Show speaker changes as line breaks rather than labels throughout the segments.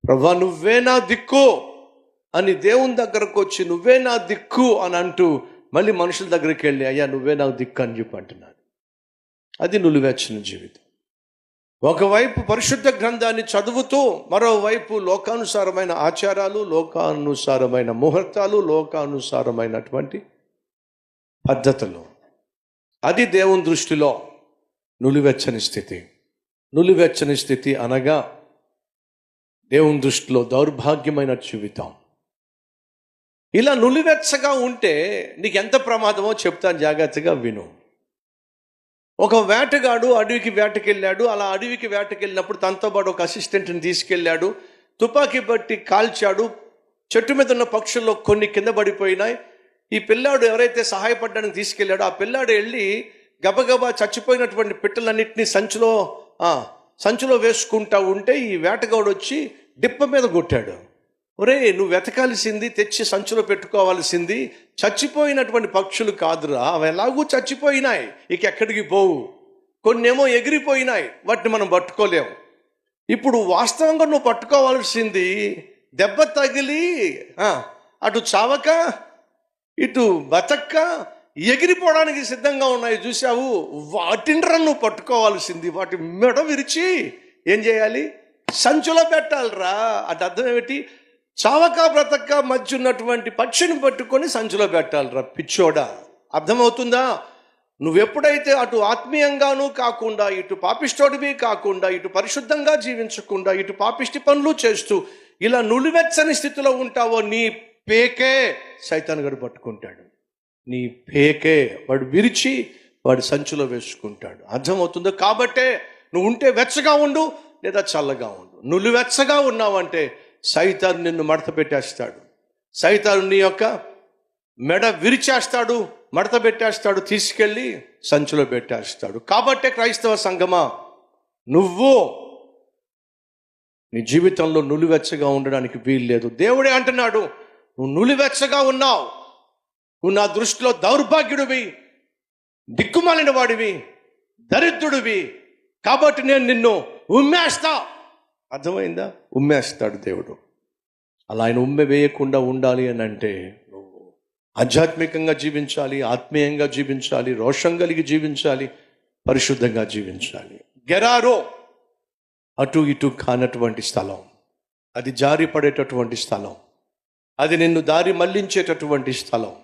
ప్రభువా నువ్వే నా దిక్కు అని దేవుని దగ్గరకు వచ్చి నువ్వే నా దిక్కు అని అంటూ మళ్ళీ మనుషుల దగ్గరికి వెళ్ళి అయ్యా నువ్వే నాకు దిక్కు అని చెప్పి అంటున్నాడు. అది నులివెచ్చని జీవితం. ఒకవైపు పరిశుద్ధ గ్రంథాన్ని చదువుతూ మరోవైపు లోకానుసారమైన ఆచారాలు, లోకానుసారమైన ముహూర్తాలు, లోకానుసారమైనటువంటి పద్ధతులు. అది దేవుని దృష్టిలో నులివెచ్చని స్థితి. నులివెచ్చని స్థితి అనగా దేవుని దృష్టిలో దౌర్భాగ్యమైన జీవితం. ఇలా నులివెచ్చగా ఉంటే నీకు ఎంత ప్రమాదమో చెప్తాను, జాగ్రత్తగా విను. ఒక వేటగాడు అడవికి వేటకెళ్ళాడు. అలా అడవికి వేటకెళ్ళినప్పుడు తనతో పాటు ఒక అసిస్టెంట్ని తీసుకెళ్ళాడు. తుపాకీ బట్టి కాల్చాడు. చెట్టు మీద ఉన్న పక్షుల్లో కొన్ని కింద పడిపోయినాయి. ఈ పిల్లాడు ఎవరైతే సహాయపడడానికి తీసుకెళ్ళాడో ఆ పిల్లాడు వెళ్ళి గబగబా చచ్చిపోయినటువంటి పిట్టలన్నింటినీ సంచిలో వేసుకుంటా ఉంటే ఈ వేటగాడు వచ్చి డిప్ప మీద కొట్టాడు. ఒరే నువ్వు వెతకాల్సింది, తెచ్చి సంచిలో పెట్టుకోవాల్సింది చచ్చిపోయినటువంటి పక్షులు కాదురా, అవి ఎలాగూ చచ్చిపోయినాయి, ఇక ఎక్కడికి పోవు. కొన్నేమో ఎగిరిపోయినాయి, వాటిని మనం పట్టుకోలేము. ఇప్పుడు వాస్తవంగా నువ్వు పట్టుకోవాల్సింది దెబ్బ తగిలి అటు చావక ఇటు బతక్క ఎగిరిపోవడానికి సిద్ధంగా ఉన్నాయి చూసావు, వాటిని నువ్వు పట్టుకోవాల్సింది. వాటి మెడ విరిచి ఏం చేయాలి? సంచిలో పెట్టాలిరా. అటు అర్థం ఏమిటి? చావక బ్రతక్క మధ్య ఉన్నటువంటి పక్షిని పట్టుకొని సంచిలో పెట్టాలిరా పిచ్చోడా. అర్థమవుతుందా? నువ్వెప్పుడైతే అటు ఆత్మీయంగానూ కాకుండా, ఇటు పాపిష్టోడివి కాకుండా, ఇటు పరిశుద్ధంగా జీవించకుండా, ఇటు పాపిష్టి పనులు చేస్తూ ఇలా నులివెచ్చని స్థితిలో ఉంటావో నీ పేకే సైతాన్ గడు పట్టుకుంటాడు. నీ పేకే వాడు విరిచి వాడు సంచిలో వేసుకుంటాడు. అర్థమవుతుందో? కాబట్టే నువ్వు ఉంటే వెచ్చగా ఉండు లేదా చల్లగా ఉండు. నులివెచ్చగా ఉన్నావంటే సైతాను నిన్ను మడత పెట్టేస్తాడు. సైతాను నీ యొక్క మెడ విరిచేస్తాడు, మడత పెట్టేస్తాడు, తీసుకెళ్ళి సంచిలో పెట్టేస్తాడు. కాబట్టే క్రైస్తవ సంఘమా, నువ్వు నీ జీవితంలో నులివెచ్చగా ఉండడానికి వీలు లేదు. దేవుడే అంటున్నాడు, నువ్వు నులివెచ్చగా ఉన్నావు, నువ్వు నా దృష్టిలో దౌర్భాగ్యుడివి, దిక్కుమాలిన వాడివి, దరిద్రుడివి, కాబట్టి నేను నిన్ను ఉమ్మేస్తా. అర్థమైందా? ఉమ్మేస్తాడు దేవుడు. అలా ఆయన ఉమ్మె వేయకుండా ఉండాలి అని అంటే నువ్వు ఆధ్యాత్మికంగా జీవించాలి, ఆత్మీయంగా జీవించాలి, రోషం కలిగి జీవించాలి, పరిశుద్ధంగా జీవించాలి. గెరారో అటు ఇటు కానటువంటి స్థలం, అది జారి పడేటటువంటి స్థలం, అది నిన్ను దారి మళ్లించేటటువంటి స్థలం,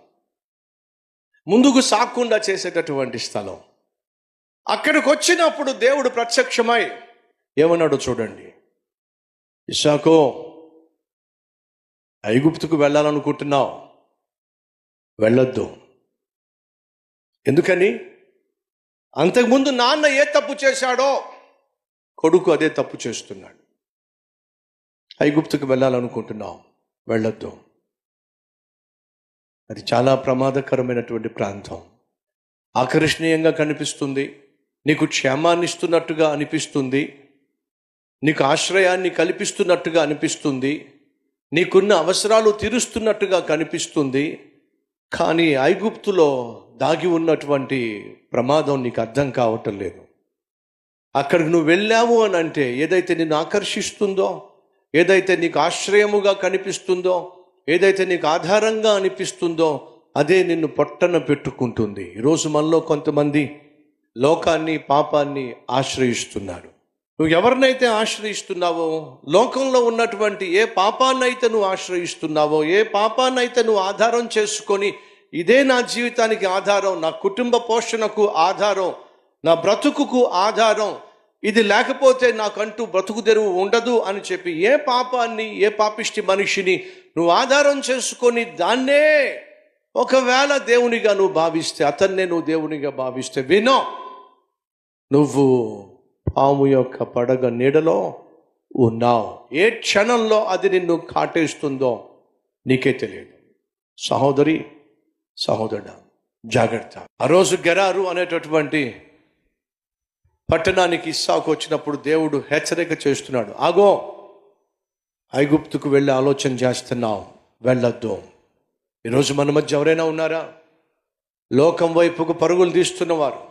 ముందుకు సాగకుండా చేసేటటువంటి స్థలం. అక్కడికి వచ్చినప్పుడు దేవుడు ప్రత్యక్షమై ఏమన్నాడో చూడండి. ఇస్సాకో, ఐగుప్తుకు వెళ్ళాలనుకుంటున్నావు, వెళ్ళొద్దు. ఎందుకని? అంతకుముందు నాన్న ఏ తప్పు చేశాడో కొడుకు అదే తప్పు చేస్తున్నాడు. ఐగుప్తుకు వెళ్ళాలనుకుంటున్నావు, వెళ్ళొద్దు. అది చాలా ప్రమాదకరమైనటువంటి ప్రాంతం. ఆకర్షణీయంగా కనిపిస్తుంది, నీకు క్షేమాన్ని ఇస్తున్నట్టుగా అనిపిస్తుంది, నీకు ఆశ్రయాన్ని కల్పిస్తున్నట్టుగా అనిపిస్తుంది, నీకున్న అవసరాలు తీరుస్తున్నట్టుగా కనిపిస్తుంది. కానీ ఐగుప్తులో దాగి ఉన్నటువంటి ప్రమాదం నీకు అర్థం కావటం లేదు. అక్కడికి నువ్వు వెళ్ళావు అని అంటే ఏదైతే నిన్ను ఆకర్షిస్తుందో, ఏదైతే నీకు ఆశ్రయముగా కనిపిస్తుందో, ఏదైతే నీకు ఆధారంగా అనిపిస్తుందో అదే నిన్ను పొట్టన పెట్టుకుంటుంది. ఈరోజు మనలో కొంతమంది లోకాన్ని, పాపాన్ని ఆశ్రయిస్తున్నారు. నువ్వు ఎవరినైతే ఆశ్రయిస్తున్నావో, లోకంలో ఉన్నటువంటి ఏ పాపాన్నైతే నువ్వు ఆశ్రయిస్తున్నావో, ఏ పాపాన్నైతే నువ్వు ఆధారం చేసుకొని ఇదే నా జీవితానికి ఆధారం, నా కుటుంబ పోషణకు ఆధారం, నా బ్రతుకుకు ఆధారం, ఇది లేకపోతే నాకంటూ బ్రతుకు తెరువు ఉండదు అని చెప్పి ఏ పాపాన్ని, ఏ పాపిష్టి మనిషిని నువ్వు ఆధారం చేసుకొని దాన్నే ఒకవేళ దేవునిగా నువ్వు భావిస్తే, అతన్నే నువ్వు దేవునిగా భావిస్తే వినో, నువ్వు పాము యొక్క పడగ నీడలో ఉన్నావు. ఏ క్షణంలో అది నిన్ను కాటేస్తుందో నీకే తెలియదు. సహోదరి, సహోదరుడా, జాగ్రత్త. ఆ రోజు గెరారు అనేటటువంటి పట్టణానికి ఇస్సాకు వచ్చినప్పుడు దేవుడు హెచ్చరిక చేస్తున్నాడు. ఆగో, ఐగుప్తుకు వెళ్ళి ఆలోచన చేస్తున్నావు, వెళ్ళొద్దు. ఈరోజు మన మధ్య ఎవరైనా ఉన్నారా? లోకం వైపుకు పరుగులు తీస్తున్నవారు,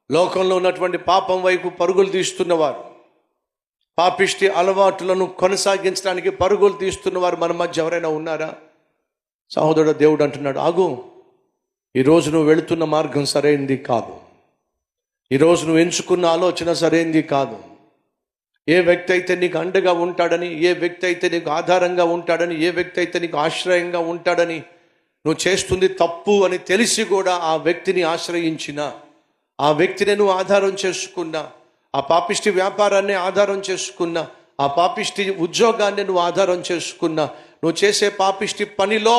లోకంలో ఉన్నటువంటి పాపం వైపు పరుగులు తీస్తున్నవారు, పాపిష్టి అలవాట్లను కొనసాగించడానికి పరుగులు తీస్తున్న వారు మన మధ్య ఎవరైనా ఉన్నారా? సహోదరుడు, దేవుడు అంటున్నాడు, ఆగు, ఈరోజు నువ్వు వెళుతున్న మార్గం సరైనది కాదు. ఈరోజు నువ్వు ఎంచుకున్న ఆలోచన సరైనది కాదు. ఏ వ్యక్తి అయితే నీకు అండగా ఉంటాడని, ఏ వ్యక్తి అయితే నీకు ఆధారంగా ఉంటాడని, ఏ వ్యక్తి అయితే నీకు ఆశ్రయంగా ఉంటాడని, నువ్వు చేస్తుంది తప్పు అని తెలిసి కూడా ఆ వ్యక్తిని ఆశ్రయించిన, ఆ వ్యక్తిని నువ్వు ఆధారం చేసుకున్నా, ఆ పాపిష్టి వ్యాపారాన్ని ఆధారం చేసుకున్నా, ఆ పాపిష్టి ఉద్యోగాన్ని నువ్వు ఆధారం చేసుకున్నా, నువ్వు చేసే పాపిష్టి పనిలో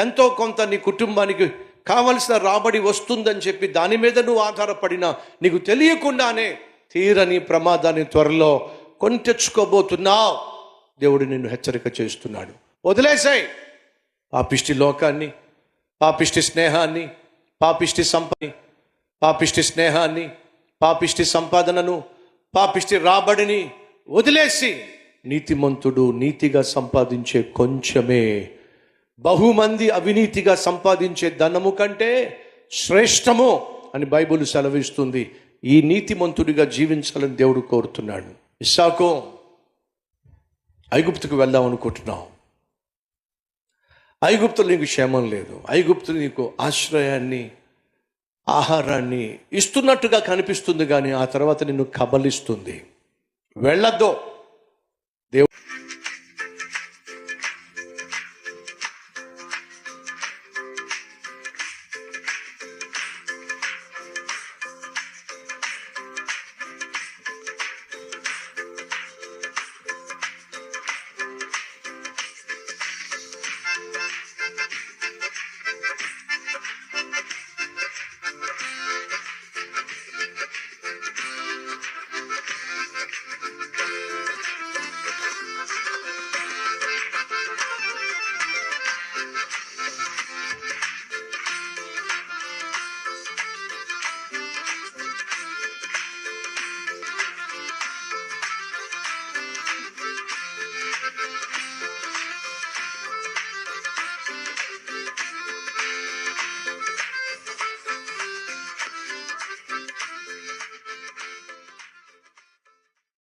ఎంతో కొంత నీ కుటుంబానికి కావలసిన రాబడి వస్తుందని చెప్పి దాని మీద నువ్వు ఆధారపడినా నీకు తెలియకుండానే తీరని ప్రమాదాన్ని త్వరలో కొని తెచ్చుకోబోతున్నావు. దేవుడు నిన్ను హెచ్చరిక చేస్తున్నాడు. వదిలేసాయి పాపిష్టి లోకాన్ని, పాపిష్టి స్నేహాన్ని, పాపిష్టి స్నేహాన్ని, పాపిష్టి సంపాదనను, పాపిష్టి రాబడిని వదిలేసి నీతిమంతుడు నీతిగా సంపాదించే కొంచెమే బహుమంది అవినీతిగా సంపాదించే ధనము కంటే శ్రేష్టము అని బైబిల్ సెలవిస్తుంది. ఈ నీతిమంతుడిగా జీవించాలని దేవుడు కోరుతున్నాడు. ఇస్సాకు, ఐగుప్తుకు వెళ్దాం అనుకుంటున్నావు. ఐగుప్తులో నీకు క్షేమం లేదు. ఐగుప్తులు నీకు ఆశ్రయాన్ని, ఆహారాన్ని ఇస్తున్నట్టుగా కనిపిస్తుంది, కానీ ఆ తర్వాత నిన్ను కబలిస్తుంది. వెళ్ళొద్దు. దేవుడు